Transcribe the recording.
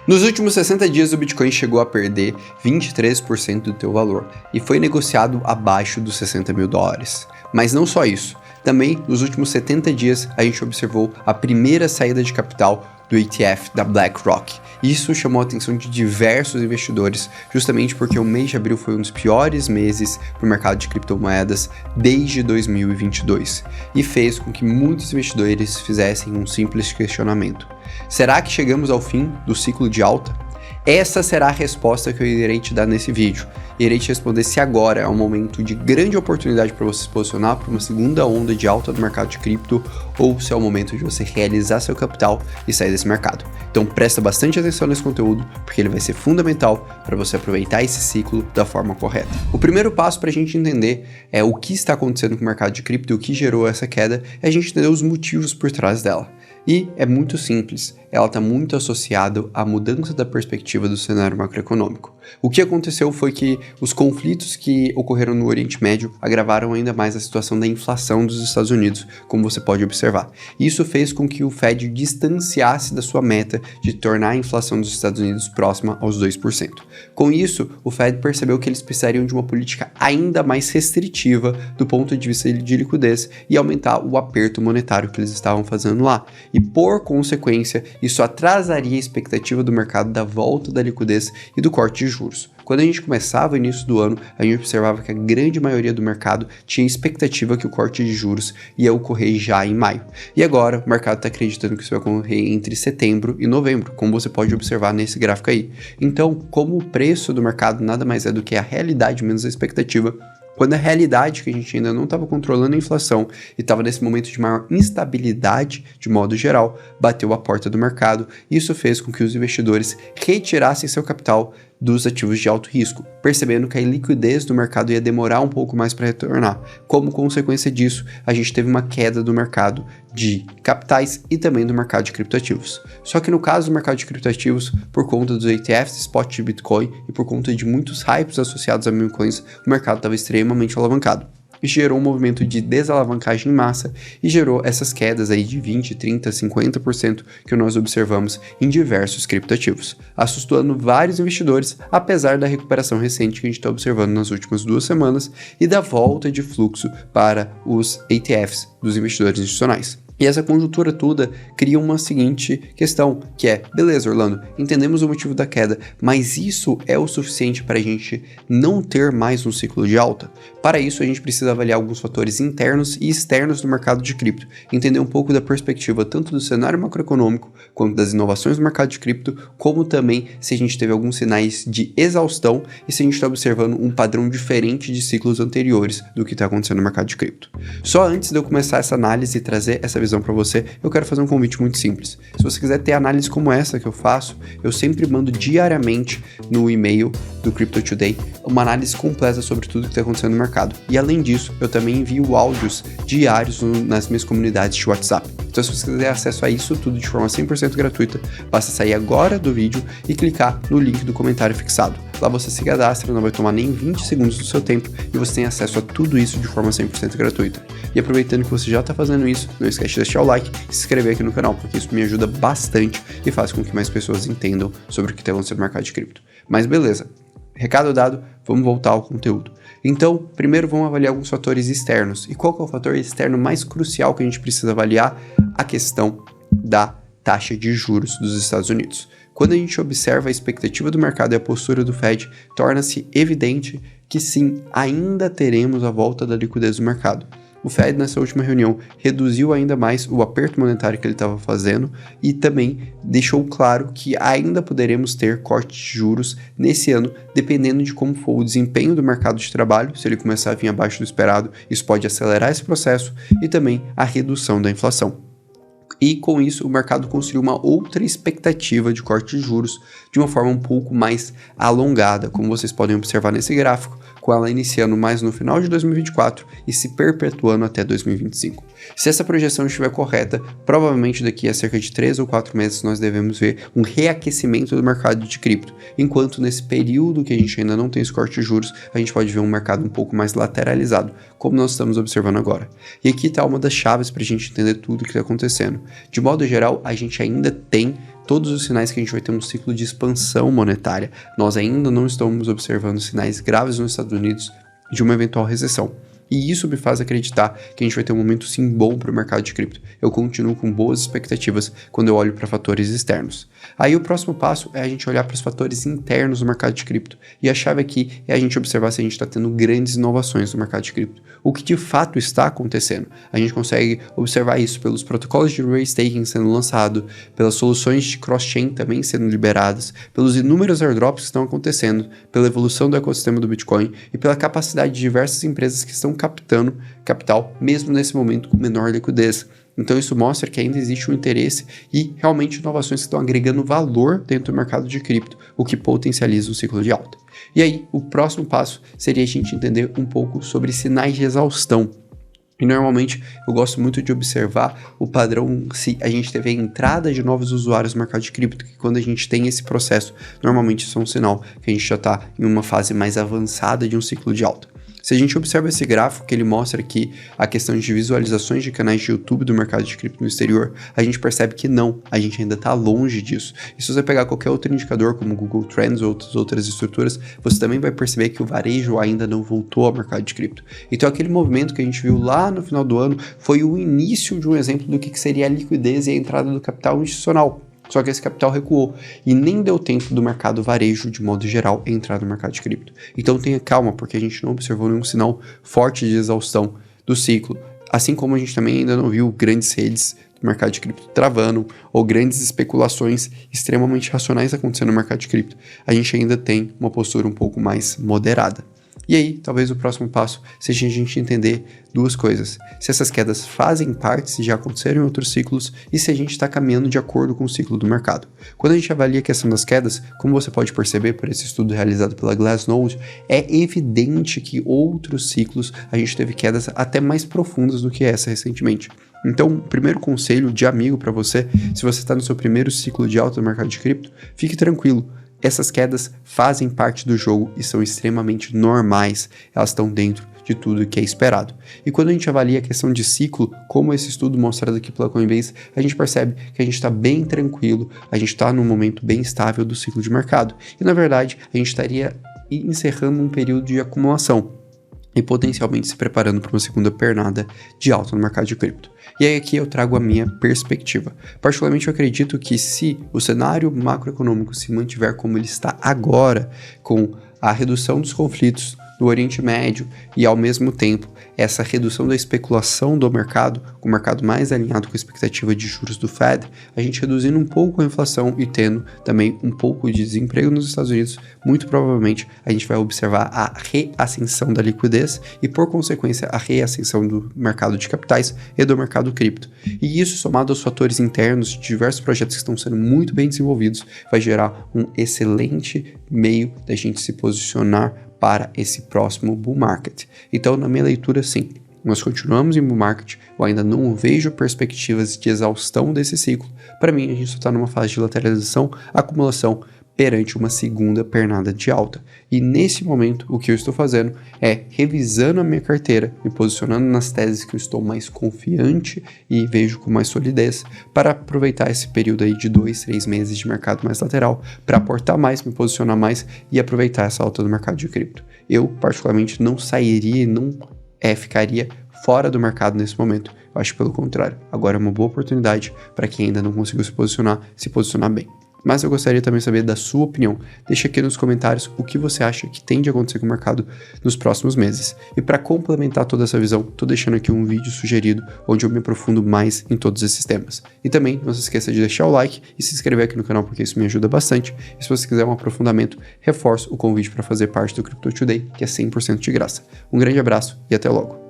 Nos últimos 60 dias, o Bitcoin chegou a perder 23% do teu valor e foi negociado abaixo dos 60 mil dólares. Mas não só isso, também nos últimos 70 dias a gente observou a primeira saída de capital do ETF da BlackRock. Isso chamou a atenção de diversos investidores, justamente porque o mês de abril foi um dos piores meses para o mercado de criptomoedas desde 2022 e fez com que muitos investidores fizessem um simples questionamento: será que chegamos ao fim do ciclo de alta? Essa será a resposta que eu irei te dar nesse vídeo. Irei te responder se agora é um momento de grande oportunidade para você se posicionar para uma segunda onda de alta do mercado de cripto ou se é o momento de você realizar seu capital e sair desse mercado. Então presta bastante atenção nesse conteúdo, porque ele vai ser fundamental para você aproveitar esse ciclo da forma correta. O primeiro passo para a gente entender o que está acontecendo com o mercado de cripto e o que gerou essa queda é a gente entender os motivos por trás dela. E é muito simples, ela está muito associada à mudança da perspectiva do cenário macroeconômico. O que aconteceu foi que os conflitos que ocorreram no Oriente Médio agravaram ainda mais a situação da inflação dos Estados Unidos, como você pode observar. Isso fez com que o Fed distanciasse da sua meta de tornar a inflação dos Estados Unidos próxima aos 2%. Com isso, o Fed percebeu que eles precisariam de uma política ainda mais restritiva do ponto de vista de liquidez e aumentar o aperto monetário que eles estavam fazendo lá. E por consequência, isso atrasaria a expectativa do mercado da volta da liquidez e do corte de juros. Quando a gente começava o início do ano, a gente observava que a grande maioria do mercado tinha expectativa que o corte de juros ia ocorrer já em maio. E agora o mercado está acreditando que isso vai ocorrer entre setembro e novembro, como você pode observar nesse gráfico aí. Então, como o preço do mercado nada mais é do que a realidade menos a expectativa, quando a realidade que a gente ainda não estava controlando a inflação e estava nesse momento de maior instabilidade de modo geral, bateu a porta do mercado e isso fez com que os investidores retirassem seu capital dos ativos de alto risco, percebendo que a liquidez do mercado ia demorar um pouco mais para retornar. Como consequência disso, a gente teve uma queda do mercado de capitais e também do mercado de criptoativos. Só que no caso do mercado de criptoativos, por conta dos ETFs spot de Bitcoin e por conta de muitos hypes associados a meme coins, o mercado estava extremamente alavancado. Isso gerou um movimento de desalavancagem em massa e gerou essas quedas aí de 20, 30, 50% que nós observamos em diversos criptoativos, assustando vários investidores, apesar da recuperação recente que a gente está observando nas últimas 2 semanas e da volta de fluxo para os ETFs dos investidores institucionais. E essa conjuntura toda cria uma seguinte questão, que é, beleza, Orlando, entendemos o motivo da queda, mas isso é o suficiente para a gente não ter mais um ciclo de alta? Para isso, a gente precisa avaliar alguns fatores internos e externos do mercado de cripto, entender um pouco da perspectiva tanto do cenário macroeconômico, quanto das inovações do mercado de cripto, como também se a gente teve alguns sinais de exaustão e se a gente está observando um padrão diferente de ciclos anteriores do que está acontecendo no mercado de cripto. Só antes de eu começar essa análise e trazer essa visão para você, eu quero fazer um convite muito simples. Se você quiser ter análise como essa que eu faço, eu sempre mando diariamente no e-mail do Crypto Today uma análise completa sobre tudo que está acontecendo no mercado. E além disso, eu também envio áudios diários nas minhas comunidades de WhatsApp. Então, se você quiser acesso a isso tudo de forma 100% gratuita, basta sair agora do vídeo e clicar no link do comentário fixado. Lá você se cadastra, não vai tomar nem 20 segundos do seu tempo e você tem acesso a tudo isso de forma 100% gratuita. E aproveitando que você já está fazendo isso, não esquece de deixar o like e se inscrever aqui no canal, porque isso me ajuda bastante e faz com que mais pessoas entendam sobre o que está acontecendo no mercado de cripto. Mas beleza, recado dado, vamos voltar ao conteúdo. Então, primeiro vamos avaliar alguns fatores externos. E qual que é o fator externo mais crucial que a gente precisa avaliar? A questão da taxa de juros dos Estados Unidos. Quando a gente observa a expectativa do mercado e a postura do Fed, torna-se evidente que sim, ainda teremos a volta da liquidez do mercado. O Fed, nessa última reunião, reduziu ainda mais o aperto monetário que ele estava fazendo e também deixou claro que ainda poderemos ter corte de juros nesse ano, dependendo de como for o desempenho do mercado de trabalho. Se ele começar a vir abaixo do esperado, isso pode acelerar esse processo e também a redução da inflação. E com isso o mercado construiu uma outra expectativa de corte de juros de uma forma um pouco mais alongada, como vocês podem observar nesse gráfico, com ela iniciando mais no final de 2024 e se perpetuando até 2025. Se essa projeção estiver correta, provavelmente daqui a cerca de 3 ou 4 meses nós devemos ver um reaquecimento do mercado de cripto, enquanto nesse período que a gente ainda não tem esse corte de juros, a gente pode ver um mercado um pouco mais lateralizado, como nós estamos observando agora. E aqui está uma das chaves para a gente entender tudo o que está acontecendo. De modo geral, a gente ainda tem todos os sinais que a gente vai ter um ciclo de expansão monetária. Nós ainda não estamos observando sinais graves nos Estados Unidos de uma eventual recessão. E isso me faz acreditar que a gente vai ter um momento sim bom para o mercado de cripto. Eu continuo com boas expectativas quando eu olho para fatores externos. Aí o próximo passo é a gente olhar para os fatores internos do mercado de cripto. E a chave aqui é a gente observar se a gente está tendo grandes inovações no mercado de cripto. O que de fato está acontecendo. A gente consegue observar isso pelos protocolos de restaking sendo lançado, pelas soluções de cross-chain também sendo liberadas, pelos inúmeros airdrops que estão acontecendo, pela evolução do ecossistema do Bitcoin e pela capacidade de diversas empresas que estão captando capital, mesmo nesse momento com menor liquidez. Então isso mostra que ainda existe um interesse e realmente inovações que estão agregando valor dentro do mercado de cripto, o que potencializa o ciclo de alta. E aí, o próximo passo seria a gente entender um pouco sobre sinais de exaustão. E normalmente eu gosto muito de observar o padrão se a gente teve a entrada de novos usuários no mercado de cripto, que quando a gente tem esse processo, normalmente isso é um sinal que a gente já está em uma fase mais avançada de um ciclo de alta. Se a gente observa esse gráfico que ele mostra aqui a questão de visualizações de canais de YouTube do mercado de cripto no exterior, a gente percebe que não, a gente ainda está longe disso. E se você pegar qualquer outro indicador, como Google Trends ou outras estruturas, você também vai perceber que o varejo ainda não voltou ao mercado de cripto. Então aquele movimento que a gente viu lá no final do ano foi o início de um exemplo do que seria a liquidez e a entrada do capital institucional. Só que esse capital recuou e nem deu tempo do mercado varejo, de modo geral, entrar no mercado de cripto. Então tenha calma, porque a gente não observou nenhum sinal forte de exaustão do ciclo, assim como a gente também ainda não viu grandes redes do mercado de cripto travando ou grandes especulações extremamente racionais acontecendo no mercado de cripto. A gente ainda tem uma postura um pouco mais moderada. E aí, talvez o próximo passo seja a gente entender duas coisas. Se essas quedas fazem parte, se já aconteceram em outros ciclos, e se a gente está caminhando de acordo com o ciclo do mercado. Quando a gente avalia a questão das quedas, como você pode perceber por esse estudo realizado pela Glassnode, é evidente que outros ciclos a gente teve quedas até mais profundas do que essa recentemente. Então, o primeiro conselho de amigo para você, se você está no seu primeiro ciclo de alta no mercado de cripto, fique tranquilo. Essas quedas fazem parte do jogo e são extremamente normais, elas estão dentro de tudo que é esperado. E quando a gente avalia a questão de ciclo, como esse estudo mostrado aqui pela Coinbase, a gente percebe que a gente está bem tranquilo, a gente está num momento bem estável do ciclo de mercado. E na verdade, a gente estaria encerrando um período de acumulação e potencialmente se preparando para uma segunda pernada de alta no mercado de cripto. E aí aqui eu trago a minha perspectiva. Particularmente eu acredito que se o cenário macroeconômico se mantiver como ele está agora, com a redução dos conflitos no Oriente Médio e ao mesmo tempo essa redução da especulação do mercado, com o mercado mais alinhado com a expectativa de juros do Fed, a gente reduzindo um pouco a inflação e tendo também um pouco de desemprego nos Estados Unidos, muito provavelmente a gente vai observar a reascensão da liquidez e, por consequência, a reascensão do mercado de capitais e do mercado cripto. E isso, somado aos fatores internos de diversos projetos que estão sendo muito bem desenvolvidos, vai gerar um excelente meio da gente se posicionar para esse próximo bull market. Então, na minha leitura, sim, nós continuamos em bull market, eu ainda não vejo perspectivas de exaustão desse ciclo. Para mim, a gente só está numa fase de lateralização, acumulação, perante uma segunda pernada de alta. E nesse momento, o que eu estou fazendo é revisando a minha carteira, me posicionando nas teses que eu estou mais confiante e vejo com mais solidez, para aproveitar esse período aí de 2-3 meses de mercado mais lateral, para aportar mais, me posicionar mais e aproveitar essa alta do mercado de cripto. Eu, particularmente, não sairia e não ficaria fora do mercado nesse momento. Eu acho pelo contrário. Agora é uma boa oportunidade para quem ainda não conseguiu se posicionar bem. Mas eu gostaria também de saber da sua opinião. Deixa aqui nos comentários o que você acha que tem de acontecer com o mercado nos próximos meses. E para complementar toda essa visão, estou deixando aqui um vídeo sugerido onde eu me aprofundo mais em todos esses temas. E também não se esqueça de deixar o like e se inscrever aqui no canal porque isso me ajuda bastante. E se você quiser um aprofundamento, reforço o convite para fazer parte do Crypto Today, que é 100% de graça. Um grande abraço e até logo.